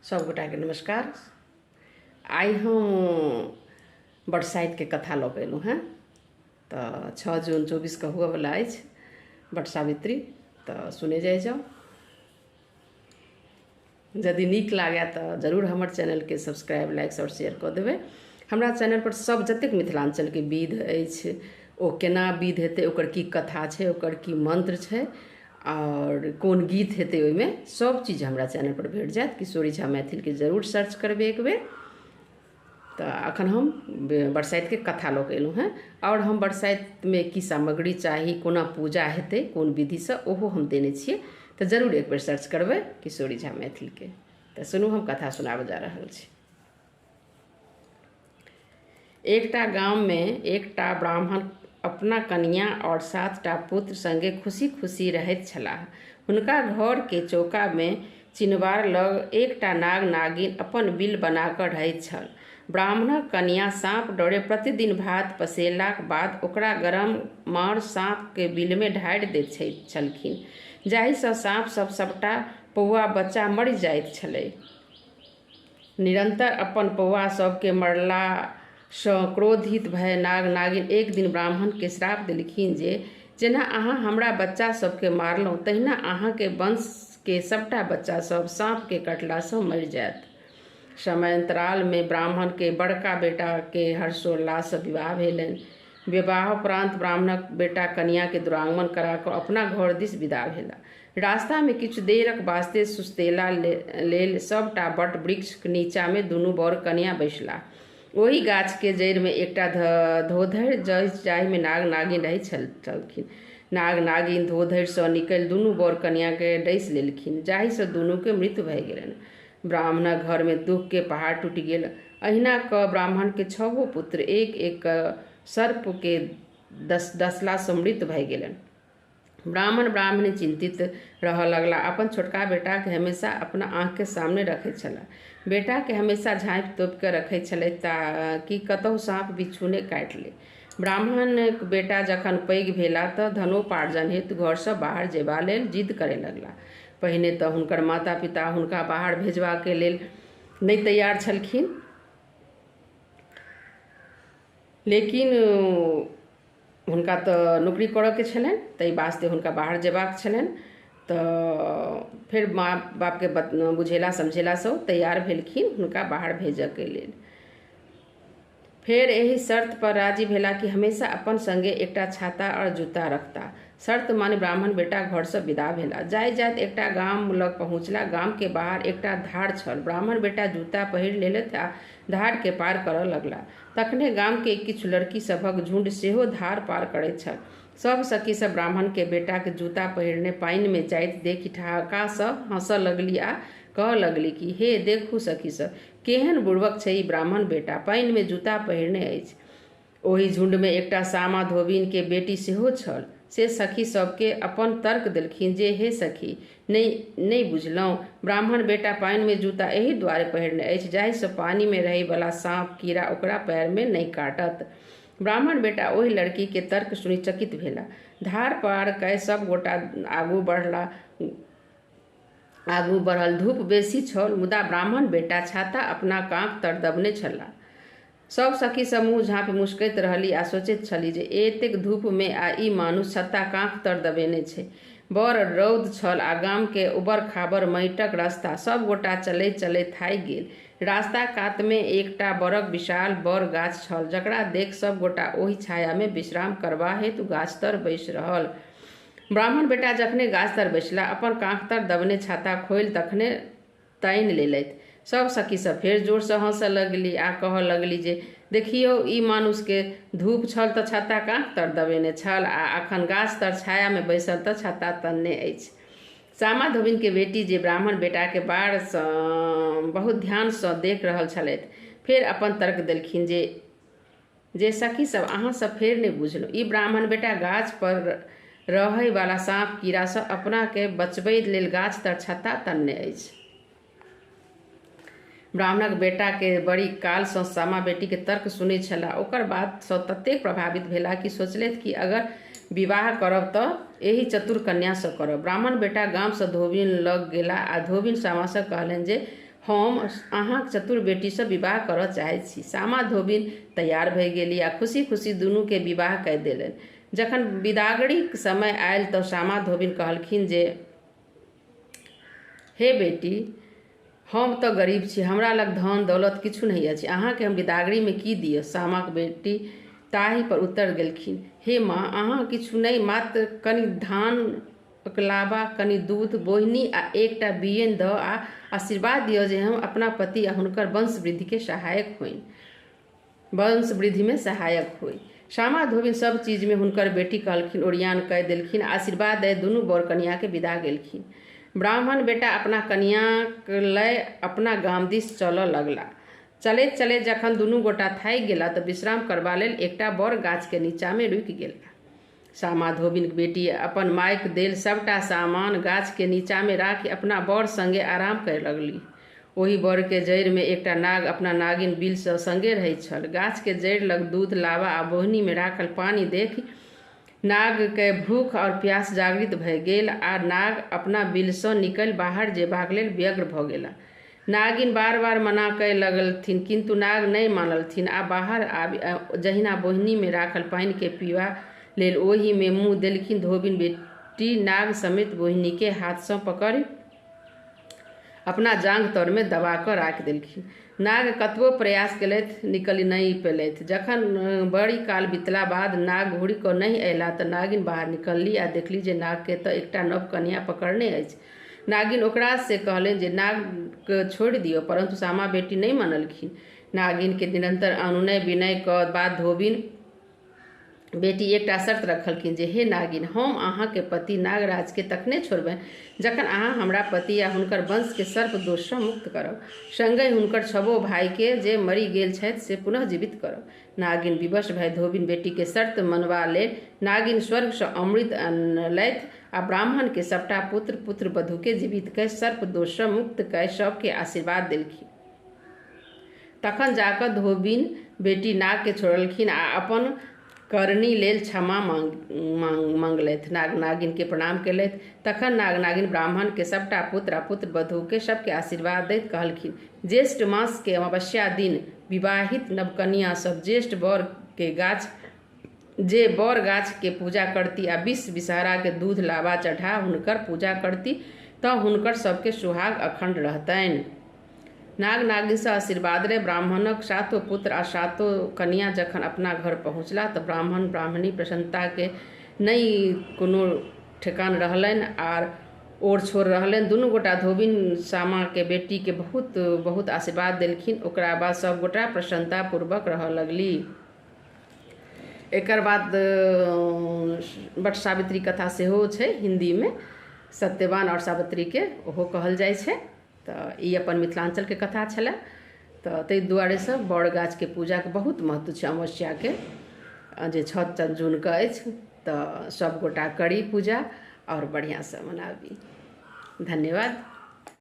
सब गोटा के नमस्कार। आई हम बरसाइत के कथा लऽ के अयलहुँ हैं। तो 6 जून 24 के हुए वाला अछि बट सावित्री। तो सुने जाए जाओ। यदि नीक लागे तो जरूर हमर चैनल के सब्सक्राइब लाइक और शेयर कऽ देबै। हमरा चैनल पर सब जतेक मिथिलांचल के विध अछि ओ केना विध हेतै, ओकर की कथा छै, ओकर की मंत्र छै और कोन गीत हेतै, ओहिमे सब चीज हमरा चैनल पर भेट जाएत। किशोरी झा मैथिल के जरूर सर्च करबै एक बेर। तो अखन हम बरसाइत के कथा लऽ के अयलहुँ हैं और हम बरसाइत में की सामग्री चाही, कोना पूजा हेतै, कोन विधि से, ओहो हम देने छियै। तो जरूर एक बेर सर्च करबै किशोरी झा मैथिल के। तो सुनू, हम कथा सुनाबऽ जा रहल छी। एकटा गाम में एकटा ब्राह्मण अपना कन्या और 7टा पुत्र संगे खुशी खुशी रहैत छलाह। हुनका घर के चौका में चिन्हबार लग एकटा नाग नागिन अपन बिल बना कऽ रहैत छल। ब्राह्मणक कन्या साँप डरे प्रतिदिन भात पसेलाक बाद ओकरा गरम मार साँप के बिल में ढारि दैत छलखिन, जाहिसँ साँप सब सबटा पौआ बच्चा मरि जाइत छलै। निरंतर अपन पौआ सबके मरला सँ क्रोधित भय नाग नागिन एक दिन ब्राह्मण के श्राप देलखिन जे जेना अहाँ हमरा बच्चा सबके मारलहुँ, तहिना अहाँ के वंश के सबटा बच्चा सब साँप के कटला सँ मरि जायत। समयांतराल में ब्राह्मण के बड़का बेटा के हर्षोल्लास सँ विवाह भेलनि। विवाहोपरांत ब्राह्मणक बेटा कन्या के दुरागमन करा कऽ अपना घर दिस विदा भेला। रास्ता में किछु देरक वास्ते सुस्तेला लेल सबटा बट वृक्ष नीचा में दुनू बर कन्या बैसलाह। ओहि गाछ के जड़ि में एकटा धोधरि जाहि में नाग नागिन रहैत छलखिन। नाग नागिन धोधरि सँ निकलि दुनू बर कन्या के डसि लेलखिन, जाहि सँ दुनू के मृत्यु भए गेलनि। ब्राह्मणक घर में दुख के पहाड़ टूटि गेल। अहिना कऽ ब्राह्मण के 6 पुत्र एक एक सर्प के डसला सँ मृत भए गेलनि। ब्राह्मण ब्राह्मणी चिंतित रहऽ लगला। अपन छोटका बेटा के हमेशा अपना आँख के सामने रखैत छलाह। बेटा के हमेशा झाँपि तोपि के रखैत छलै ताकि कतहु साँप बिच्छू ने काटि ले। ब्राह्मण बेटा जखन पैघ भेला तऽ धनोपार्जन हेतु घर सँ बाहर जेबा लेल जिद करय लगला। पहिने तऽ हुनकर माता पिता हुनका बाहर भेजबा के लेल नहि तैयार छलखिन, लेकिन हुनका तऽ नौकरी करऽ के छलनि, ताहि वास्ते हुनका बाहर जेबाक छलनि। तऽ फिर माँ बाप के बुझेला समझेला सँ तैयार भेलखिन हुनका बाहर भेजऽ के लेल। फेर एहि शर्त पर राजी भेला कि हमेशा अपन संगे एकटा छाता और जूता रखता। शर्त मानि ब्राह्मण बेटा घर सँ विदा भेला। जाइत जाइत एकटा गाम लग पहुँचला। गाम के बाहर एकटा धार छल। ब्राह्मण बेटा जूता पहिर लेलथि आ धार के पार करऽ लगला। तखने गाम के किछु लड़की सभक झुंड सेहो धार पार करैत छल। सब सखी सब ब्राह्मण के बेटा के जूता पहिरने पानि में जाइत देखि ठहाका सँ हँसऽ लगली आ कहऽ लगली कि हे देखू सखी सब, केहन बुड़बक छै ई ब्राह्मण बेटा, पानि में जूता पहिरने अछि। ओहि झुंड में एकटा सामा धोबिन के बेटी सेहो छल। से सखी सबके अपन तर्क देलखिन जे हे सखी, नहि बुझलहुँ, ब्राह्मण बेटा पानि में जूता एहि दुआरे पहिरने अछि जाहि सँ पानी में रहै वाला साँप कीड़ा ओकरा पैर में नहि काटत। ब्राह्मण बेटा ओहि लड़की के तर्क सुनि चकित भेला। धार पार कय सब गोटा आगू बढ़ल। धूप बेसी छल, मुदा ब्राह्मण बेटा छाता अपना काँख तर दबने छलाह। सब सखी सब मुँह झाँपि मुस्कैत रहली आ सोचैत छली जे एतेक धूप में आ ई मानुष छत्ता काँख तर दबेने छै। बड़ रौद छल आ गाम के उबड़ खाबड़ माटिक रास्ता। सब गोटा चलैत चलैत थाकि गेल। रास्ता कात में एकटा बड़क विशाल बर गाछ छल, जकरा देख सब गोटा ओहि छाया में विश्राम करबा हेतु गाछ तर बैसि रहल। ब्राह्मण बेटा जखने गाछ तर बैसला, अपन काँख तर दबने छाता खोलि तखने तानि लेलथि। सब सखी सब फेर जोर सँ हँसऽ लगली आ कहऽ लगली जे देखियौ, ई मानुष के धूप छल तऽ छत्ता काँख तर दबेने छल आ अखन गाछ तर छाया में बैसल तऽ छत्ता तनने अछि। सामा धोबिन के बेटी जे ब्राह्मण बेटा के बार सँ बहुत ध्यान सँ देख रहल छलथि, फेर अपन तर्क देलखिन जे सखी सब, अहाँ सब फेर नहि बुझलहुँ, ई ब्राह्मण बेटा गाछ पर रहै वाला साँप कीड़ा सँ अपना के बचबै लेल गाछ तर छत्ता तनने अछि। ब्राह्मणक बेटा के बड़ी काल सँ सामा बेटी के तर्क सुनै छला। ओकर बात सँ ततेक प्रभावित भेला कि सोचलथि कि अगर विवाह करब तऽ एहि चतुर कन्या सँ करब। ब्राह्मण बेटा गाम सँ धोबिन लग गेला आ धोबिन सामा सँ कहलनि जे हम अहाँक चतुर बेटी से विवाह करऽ चाहै छी। सामा धोबिन तैयार भऽ गेली आ खुशी खुशी दुनू के विवाह कऽ देलनि। जखन विदागरीक समय आयल तऽ सामा धोबिन कहलखिन जे हे बेटी, हम तऽ गरीब छी, हमरा लग धन दौलत किछु नहीं अछि, अहाँके हम विदागरी में की दिअ। सामाक बेटी ताहि पर उत्तर देलखिन, हे माँ, अहाँ किछु नहीं, मात्र कनि धान अलावा कनि दूध, बोहिनी आ एकटा बियन दऽ आ आशीर्वाद दिअ जे हम अपना पति आ हुनकर वंश वृद्धि में सहायक होइ। सामा धोबिन सब चीज में हुनकर बेटी कहलखिन ओरियान कऽ देलखिन। आशीर्वाद दे दुनू बर कन्या के विदा गेलखिन। ब्राह्मण बेटा अपना कन्याक लय अपना गाम दिस चलऽ लगला। चलैत चलैत जखन दुनू गोटा थाकि गेला तऽ विश्राम करबा लेल एकटा बड़ गाछ के नीचा में रुकि गेला। सामा धोबिन बेटी अपन मायक देल सबटा सामान गाछ के नीचा में राखि अपना बर संगे आराम करय लगली। ओहि बर के जड़ि में एकटा नाग अपना नागिन बिल से संगे रहैत छल। गाछ के जड़ि लग दूध, लावा आ बोहनी में राखल पानी देखि नाग के भूख और प्यास जागृत भऽ गेल आ नाग अपना बिल से निकलि बाहर जेबाक लेल व्यग्र भऽ गेला। नागिन बार बार मना कऽ लगलथिन किंतु नाग नहि मानलथिन आ बाहर आबि जहिना बोहनी में राखल पानि के पीबा लेल ओहि में मुँह देलखिन। धोबिन बेटी नाग समेत बोहनी के हाथ से पकड़ि अपना जांघ तर में दबा कऽ राखि देलखिन। नाग कतबो प्रयास केलथि निकलि नहि पेलथि। जखन बड़ी काल बीतला बाद नाग घुरि कऽ नहि अयला तऽ नागिन बाहर निकलली आ देखली जे नाग के तऽ एकटा नव कन्या पकड़ने अछि। नागिन ओकरा से कहलनि जे नाग के छोड़ि दियौ, परंतु सामा बेटी नहीं मानलखिन। नागिन के निरंतर अनुनय विनय के बाद धोबिन बेटी एकटा शर्त रखलखिन जे हे नागिन, हम अहाँ के पति नागराज के तखने छोड़बनि जखन अहाँ हमरा पति आ हुनकर वंश के सर्प दोष से मुक्त करब, संगहि हुनकर छबो भाई के जे मरि गेल छथि से पुनः जीवित करब। नागिन विवश भय धोबिन बेटी के शर्त मनबा लेल नागिन स्वर्ग से अमृत अनलथि आ ब्राह्मण के सबटा पुत्र पुत्र वधू के जीवित कऽ सर्प दोष से मुक्त कऽ सबके आशीर्वाद देलखिन। तखन जाकऽ धोबिन बेटी नाग के छोड़लखिन आ अपन करनी लेल क्षमा मांगलथि। नाग नागिन के प्रणाम केलथि। तखन नाग नागिन ब्राह्मण के सबटा पुत्र आ पुत्र वधू के सबके आशीर्वाद दैत कहलखिन, ज्येष्ठ मास के अमावस्या दिन विवाहित नवकन्या सब ज्येष्ठ बर के गाछ जे बर गाछ के पूजा करती आ विष विषहरा के दूध लावा चढ़ा हुनकर पूजा करती तऽ हुनकर सबके सुहाग अखंड रहतनि। नाग नागिन से आशीर्वाद रे ब्राह्मणक सातो पुत्र आ सातो कन्या जखन अपना घर पहुँचला तऽ ब्राह्मण ब्राह्मणी प्रसन्नता के नहीं कोनो ठेकान रहलनि आर ओर छोर रहलनि। दुनू गोटा धोबिन सामा के बेटी के बहुत बहुत आशीर्वाद देलखिन। ओकरा बाद सब गोटा प्रसन्नता पूर्वक रहऽ लगली। एकर बाद बट सावित्री कथा सेहो छै हिंदी में, सत्यवान और सावित्री के ओहो कहल जाइ छै। तऽ ई अपन मिथिलांचल के कथा छलै। तऽ ताहि दुआरे से बड़ गाछ के पूजा के बहुत महत्व छै। अमावस्या के जे 6 जून के अछि तऽ सब गोटा करी पूजा और बढ़िया से मनाबी। धन्यवाद।